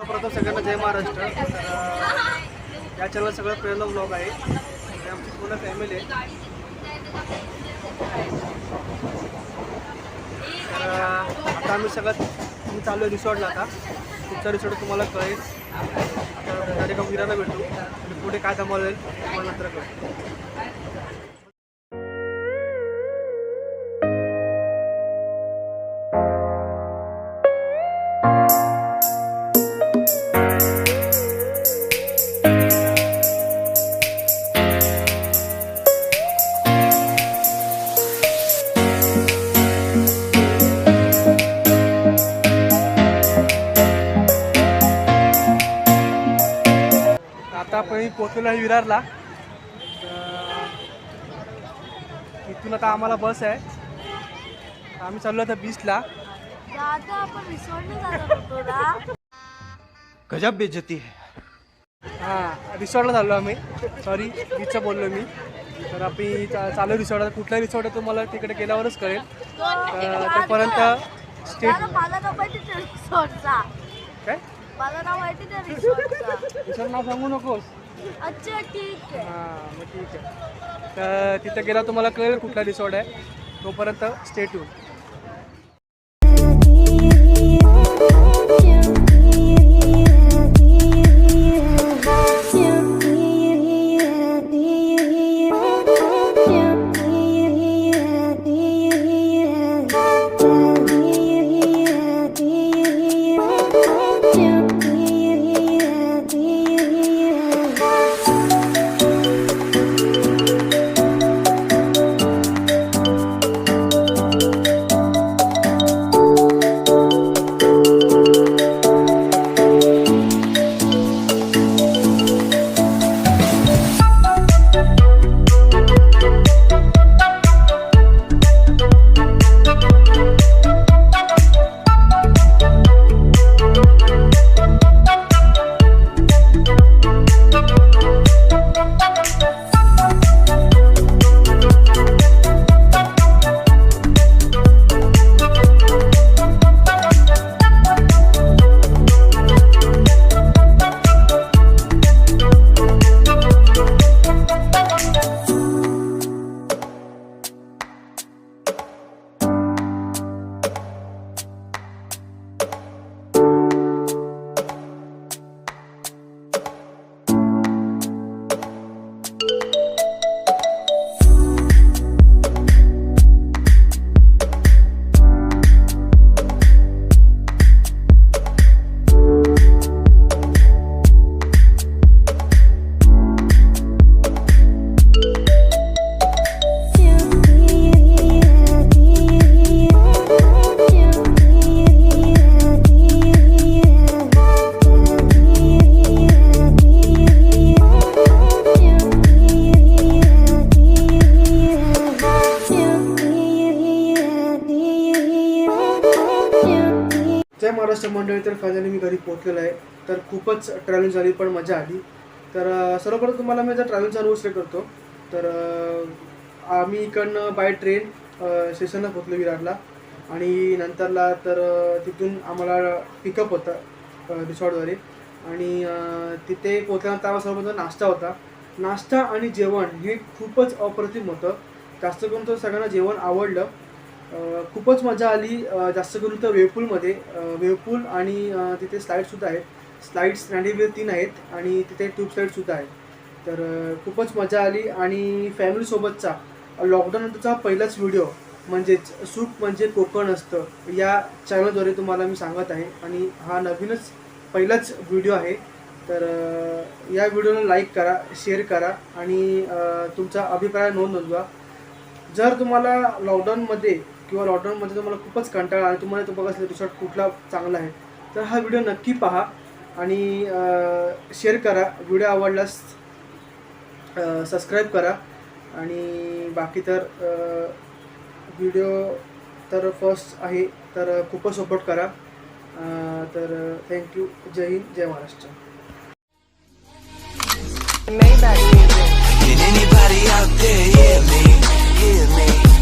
प्रथम सगळ्यांना जय महाराष्ट्र. या चॅनल सगळं प्रेरणा ब्लॉग आहे. आमची पूर्ण फॅमिली आहे. तर आता आम्ही सगळं चालू आहे रिसॉर्टला. आता तुमचा रिसॉर्ट तुम्हाला कळेल. आता डायरेक्ट फिरायला भेटू आणि पुढे काय धमाल होईल तुम्हाला नंतर कळेल. आता आपण पोहोचलो आहे विरारला. इथून आता आम्हाला बस आहे. आम्ही चाललो आता बीचला. गजब बेइज्जती है. हां, रिसॉर्टला चाललो आम्ही. सॉरी, बीचचं बोललो मी. तर आपण चालू रिसॉर्ट. कुठला रिसॉर्ट आहे तुम्हाला तिकडे गेल्यावरच कळेल. तोपर्यंत स्टेट काय मला नाव माहिती त्या रिसॉर्टचं. रिसॉर्ट नाव सांगू नकोस. अच्छा ठीक आहे. हां, मग ठीक आहे. तर तिथे गेला तुम्हाला कळेल कुठला रिसॉर्ट आहे. तोपर्यंत स्टे ट्यून. जय महाराष्ट्र मंडळी. तर फायनली मी घरी पोहोचलेलो आहे. तर खूपच ट्रॅव्हलिंग झाली पण मजा आली. तर सर्वप्रथम तुम्हाला मी जर ट्रॅव्हलिंगचा अनुभव शेअर करतो. तर आम्ही इकडनं बाय ट्रेन स्टेशनला पोहोचलो विरारला. आणि नंतरला तर तिथून आम्हाला पिकअप होतं रिसॉर्टद्वारे. आणि तिथे पोहोचल्यानंतर आम्हाला सर्वप्रथम नाश्ता होता. नाश्ता आणि जेवण हे खूपच अप्रतिम होतं. जास्त करून तर सगळ्यांना जेवण आवडलं. खूपच मजा आली. जास्त करून तर वेवपूलमध्ये वेवपूल आणि तिथे स्लाईडसुद्धा आहेत. स्लाईड्स 3 आहेत आणि तिथे ट्यूब स्लाईडसुद्धा आहेत. तर खूपच मजा आली. आणि फॅमिलीसोबतचा लॉकडाऊननंतरचा पहिलाच व्हिडिओ म्हणजेच सुख म्हणजे कोकण असतं या चॅनलद्वारे तुम्हाला मी सांगत आहे. आणि हा नवीनच पहिलाच व्हिडिओ आहे. तर या व्हिडिओला लाईक करा, शेअर करा आणि तुमचा अभिप्राय नोंदवा. जर तुम्हाला लॉकडाऊनमध्ये तुम्हाला खूपच कंटाळा आणि तुम्हाला तो बघा रिसॉर्ट कुठला चांगला आहे तर हा व्हिडिओ नक्की पहा आणि शेअर करा. व्हिडिओ आवडल्यास सबस्क्राईब करा. आणि बाकी तर व्हिडिओ तर फर्स्ट आहे तर खूपच सपोर्ट करा. तर थँक्यू. जय हिंद, जय Maharashtra. Can anybody out there hear me?